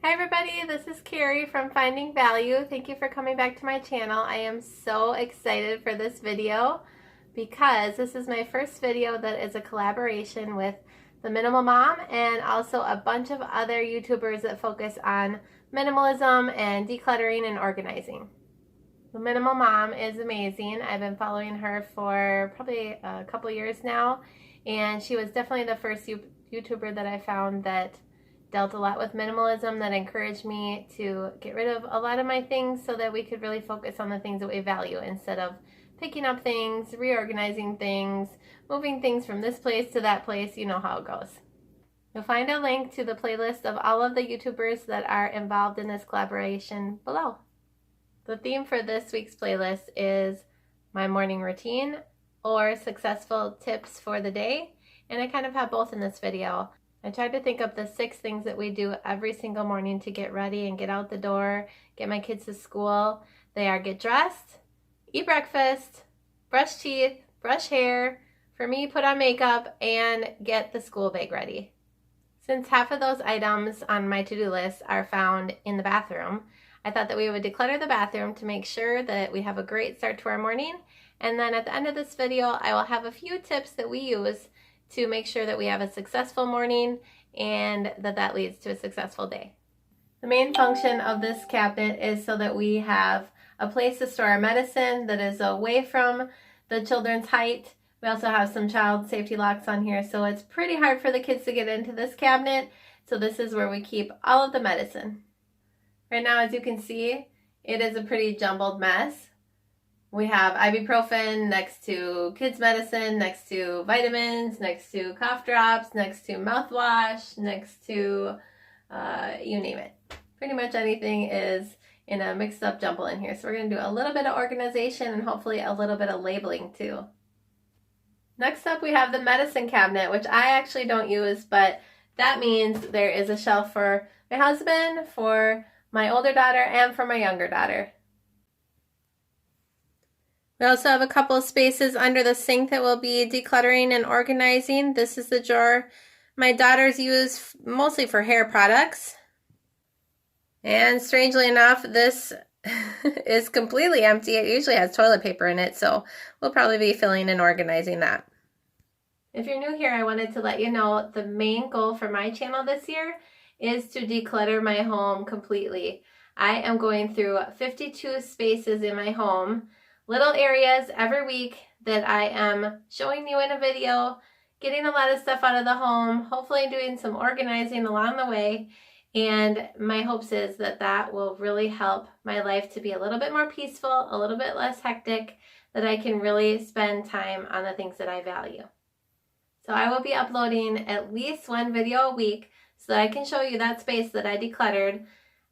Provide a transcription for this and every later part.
Hi everybody, this is Carrie from Finding Value. Thank you for coming back to my channel. I am so excited for this video because this is my first video that is a collaboration with the Minimal Mom and also a bunch of other YouTubers that focus on minimalism and decluttering and organizing. The Minimal Mom is amazing. I've been following her for probably a couple years now, and she was definitely the first YouTuber that I found that dealt a lot with minimalism, that encouraged me to get rid of a lot of my things so that we could really focus on the things that we value instead of picking up things, reorganizing things, moving things from this place to that place. You know how it goes. You'll find a link to the playlist of all of the YouTubers that are involved in this collaboration below. The theme for this week's playlist is my morning routine or successful tips for the day, and I kind of have both in this video. I tried to think of the 6 things that we do every single morning to get ready and get out the door, get my kids to school. They are get dressed, eat breakfast, brush teeth, brush hair, for me put on makeup, and get the school bag ready. Since half of those items on my to-do list are found in the bathroom, I thought that we would declutter the bathroom to make sure that we have a great start to our morning. And then at the end of this video, I will have a few tips that we use to make sure that we have a successful morning and that leads to a successful day. The main function of this cabinet is so that we have a place to store our medicine that is away from the children's height. We also have some child safety locks on here, so it's pretty hard for the kids to get into this cabinet. So this is where we keep all of the medicine. Right now, as you can see, it is a pretty jumbled mess. We have ibuprofen next to kids' medicine, next to vitamins, next to cough drops, next to mouthwash, next to you name it. Pretty much anything is in a mixed up jumble in here. So we're going to do a little bit of organization and hopefully a little bit of labeling too. Next up, we have the medicine cabinet, which I actually don't use, but that means there is a shelf for my husband, for my older daughter, and for my younger daughter. We also have a couple of spaces under the sink that we'll be decluttering and organizing. This is the drawer my daughters use mostly for hair products. And strangely enough, this is completely empty. It usually has toilet paper in it, so we'll probably be filling and organizing that. If you're new here, I wanted to let you know the main goal for my channel this year is to declutter my home completely. I am going through 52 spaces in my home, little areas every week that I am showing you in a video, getting a lot of stuff out of the home, hopefully doing some organizing along the way, and my hopes is that that will really help my life to be a little bit more peaceful, a little bit less hectic, that I can really spend time on the things that I value. So I will be uploading at least one video a week so that I can show you that space that I decluttered.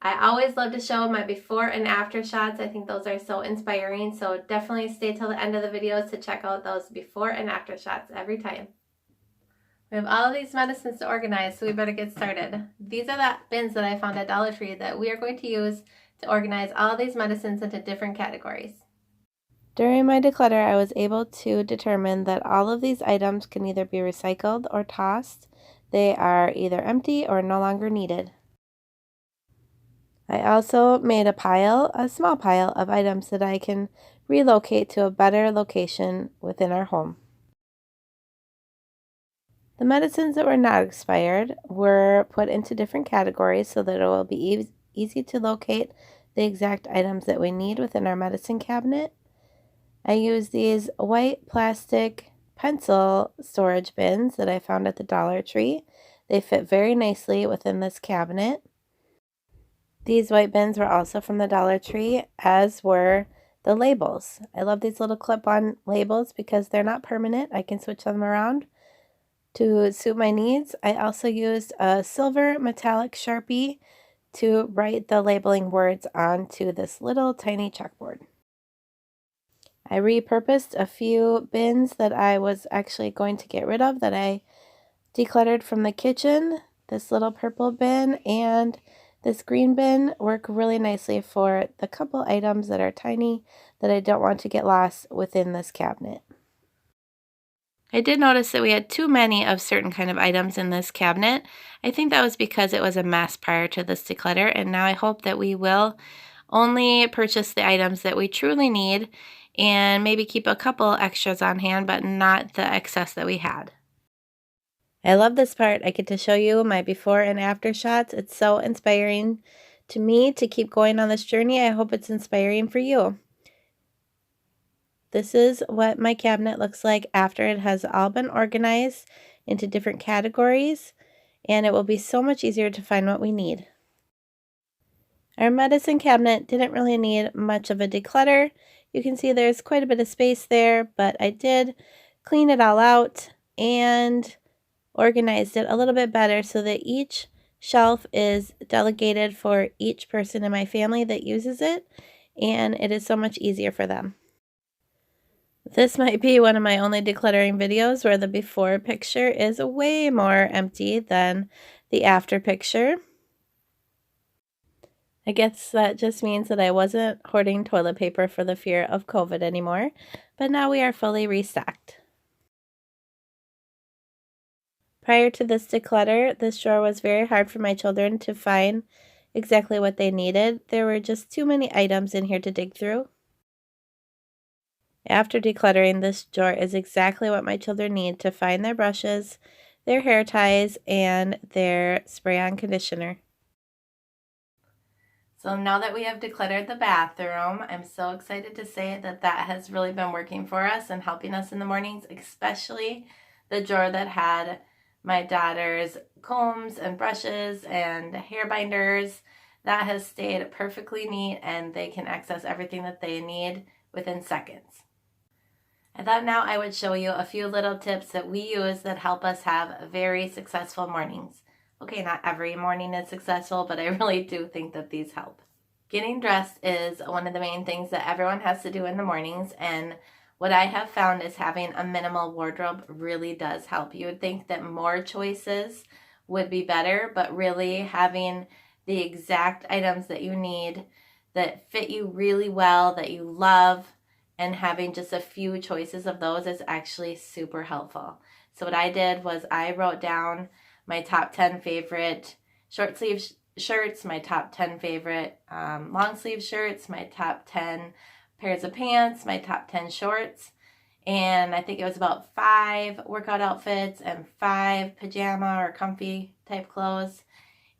I always love to show my before and after shots. I think those are so inspiring, so definitely stay till the end of the videos to check out those before and after shots every time. We have all of these medicines to organize, so we better get started. These are the bins that I found at Dollar Tree that we are going to use to organize all of these medicines into different categories. During my declutter, I was able to determine that all of these items can either be recycled or tossed. They are either empty or no longer needed. I also made a small pile of items that I can relocate to a better location within our home. The medicines that were not expired were put into different categories so that it will be easy to locate the exact items that we need within our medicine cabinet. I used these white plastic pencil storage bins that I found at the Dollar Tree. They fit very nicely within this cabinet. These white bins were also from the Dollar Tree, as were the labels. I love these little clip-on labels because they're not permanent. I can switch them around to suit my needs. I also used a silver metallic Sharpie to write the labeling words onto this little tiny chalkboard. I repurposed a few bins that I was actually going to get rid of that I decluttered from the kitchen. This little purple bin and this green bin work really nicely for the couple items that are tiny that I don't want to get lost within this cabinet. I did notice that we had too many of certain kind of items in this cabinet. I think that was because it was a mess prior to this declutter, and now I hope that we will only purchase the items that we truly need and maybe keep a couple extras on hand, but not the excess that we had. I love this part. I get to show you my before and after shots. It's so inspiring to me to keep going on this journey. I hope it's inspiring for you. This is what my cabinet looks like after it has all been organized into different categories, and it will be so much easier to find what we need. Our medicine cabinet didn't really need much of a declutter. You can see there's quite a bit of space there, but I did clean it all out and organized it a little bit better so that each shelf is delegated for each person in my family that uses it, and it is so much easier for them. This might be one of my only decluttering videos where the before picture is way more empty than the after picture. I guess that just means that I wasn't hoarding toilet paper for the fear of COVID anymore, but now we are fully restocked. Prior to this declutter, this drawer was very hard for my children to find exactly what they needed. There were just too many items in here to dig through. After decluttering, this drawer is exactly what my children need to find their brushes, their hair ties, and their spray-on conditioner. So now that we have decluttered the bathroom, I'm so excited to say that that has really been working for us and helping us in the mornings, especially the drawer that had my daughter's combs and brushes and hair binders. That has stayed perfectly neat and they can access everything that they need within seconds. I thought now I would show you a few little tips that we use that help us have very successful mornings. Okay, not every morning is successful, but I really do think that these help. Getting dressed is one of the main things that everyone has to do in the mornings, and what I have found is having a minimal wardrobe really does help. You would think that more choices would be better, but really having the exact items that you need that fit you really well, that you love, and having just a few choices of those is actually super helpful. So what I did was I wrote down my top 10 favorite short sleeve shirts, my top 10 favorite long sleeve shirts, my top 10 pairs of pants, my top 10 shorts, and I think it was about 5 workout outfits and 5 pajama or comfy type clothes,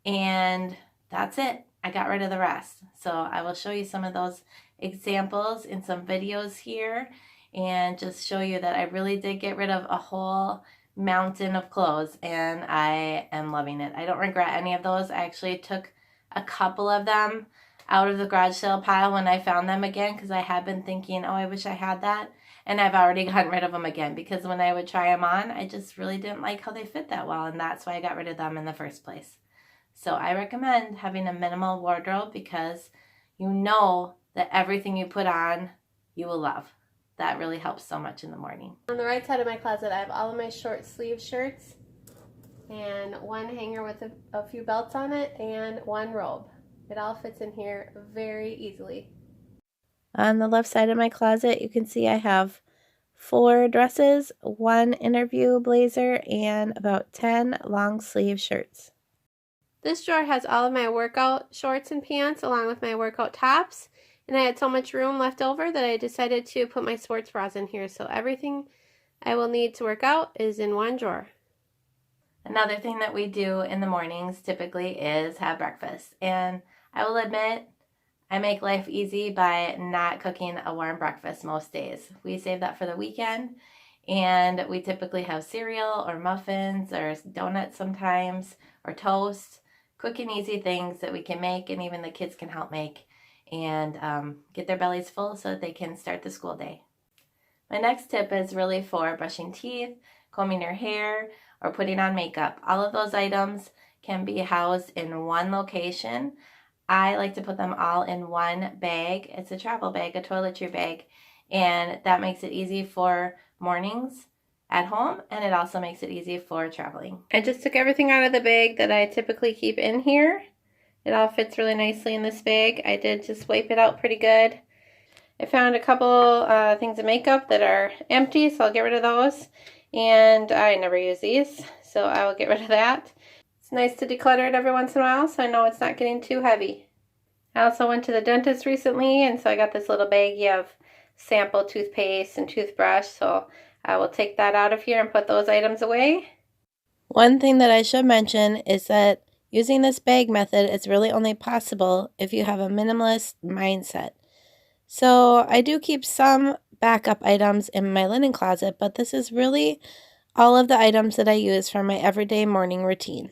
and that's it. I got rid of the rest. So I will show you some of those examples in some videos here and just show you that I really did get rid of a whole mountain of clothes and I am loving it. I don't regret any of those. I actually took a couple of them out of the garage sale pile when I found them again because I had been thinking, oh, I wish I had that. And I've already gotten rid of them again because when I would try them on, I just really didn't like how they fit that well, and that's why I got rid of them in the first place. So I recommend having a minimal wardrobe because you know that everything you put on, you will love. That really helps so much in the morning. On the right side of my closet, I have all of my short sleeve shirts and one hanger with a few belts on it and one robe. It all fits in here very easily. On the left side of my closet, you can see I have 4 dresses, 1 interview blazer, and about 10 long sleeve shirts. This drawer has all of my workout shorts and pants along with my workout tops, and I had so much room left over that I decided to put my sports bras in here, so everything I will need to work out is in one drawer. Another thing that we do in the mornings typically is have breakfast, and I will admit I make life easy by not cooking a warm breakfast most days. We save that for the weekend, and we typically have cereal or muffins or donuts sometimes or toast. Quick and easy things that we can make and even the kids can help make and get their bellies full so that they can start the school day. My next tip is really for brushing teeth, combing your hair, or putting on makeup. All of those items can be housed in one location. I like to put them all in one bag. It's a travel bag, a toiletry bag, and that makes it easy for mornings at home, and it also makes it easy for traveling. I just took everything out of the bag that I typically keep in here. It all fits really nicely in this bag. I did just wipe it out pretty good. I found a couple things of makeup that are empty, so I'll get rid of those. and I never use these, so I will get rid of that. It's nice to declutter it every once in a while so I know it's not getting too heavy. I also went to the dentist recently, and so I got this little baggie of sample toothpaste and toothbrush, so I will take that out of here and put those items away. One thing that I should mention is that using this bag method is really only possible if you have a minimalist mindset. So I do keep some backup items in my linen closet, but this is really all of the items that I use for my everyday morning routine.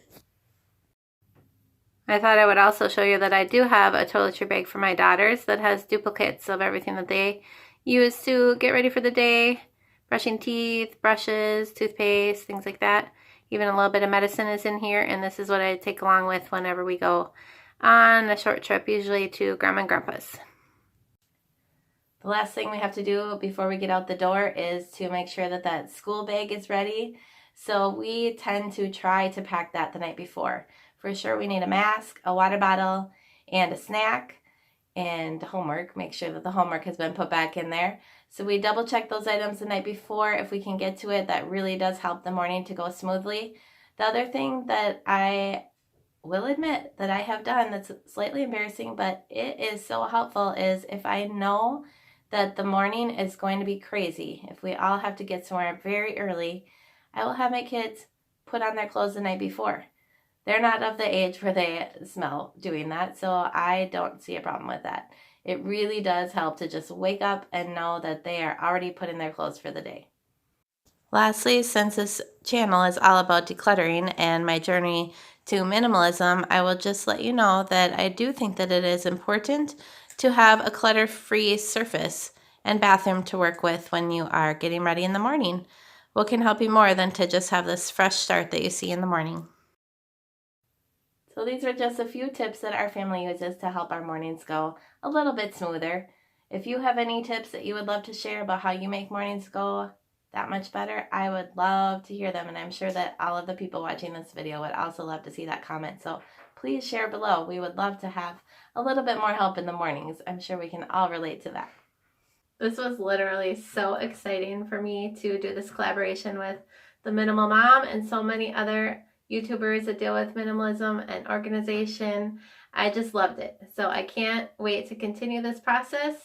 I thought I would also show you that I do have a toiletry bag for my daughters that has duplicates of everything that they use to get ready for the day. Brushing teeth, brushes, toothpaste, things like that. Even a little bit of medicine is in here, and this is what I take along with whenever we go on a short trip, usually to Grandma and Grandpa's. The last thing we have to do before we get out the door is to make sure that that school bag is ready. So we tend to try to pack that the night before. For sure we need a mask, a water bottle, and a snack, and homework. Make sure that the homework has been put back in there. So we double check those items the night before. If we can get to it, that really does help the morning to go smoothly. The other thing that I will admit that I have done that's slightly embarrassing, but it is so helpful, is if I know that the morning is going to be crazy, if we all have to get somewhere very early, I will have my kids put on their clothes the night before. They're not of the age where they smell doing that, so I don't see a problem with that. It really does help to just wake up and know that they are already putting their clothes for the day. Lastly, since this channel is all about decluttering and my journey to minimalism, I will just let you know that I do think that it is important to have a clutter-free surface and bathroom to work with when you are getting ready in the morning. What can help you more than to just have this fresh start that you see in the morning? So these are just a few tips that our family uses to help our mornings go a little bit smoother. If you have any tips that you would love to share about how you make mornings go that much better, I would love to hear them, and I'm sure that all of the people watching this video would also love to see that comment. So please share below. We would love to have a little bit more help in the mornings. I'm sure we can all relate to that. This was literally so exciting for me to do this collaboration with the Minimal Mom and so many other YouTubers that deal with minimalism and organization. I just loved it. So I can't wait to continue this process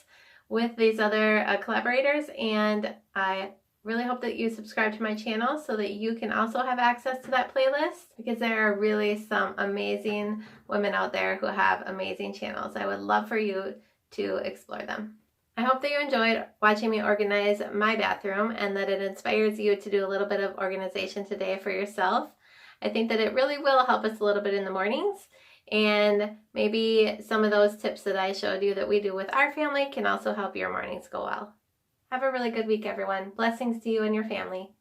with these other collaborators, and I really hope that you subscribe to my channel so that you can also have access to that playlist, because there are really some amazing women out there who have amazing channels. I would love for you to explore them. I hope that you enjoyed watching me organize my bathroom and that it inspires you to do a little bit of organization today for yourself. I think that it really will help us a little bit in the mornings, and maybe some of those tips that I showed you that we do with our family can also help your mornings go well. Have a really good week, everyone. Blessings to you and your family.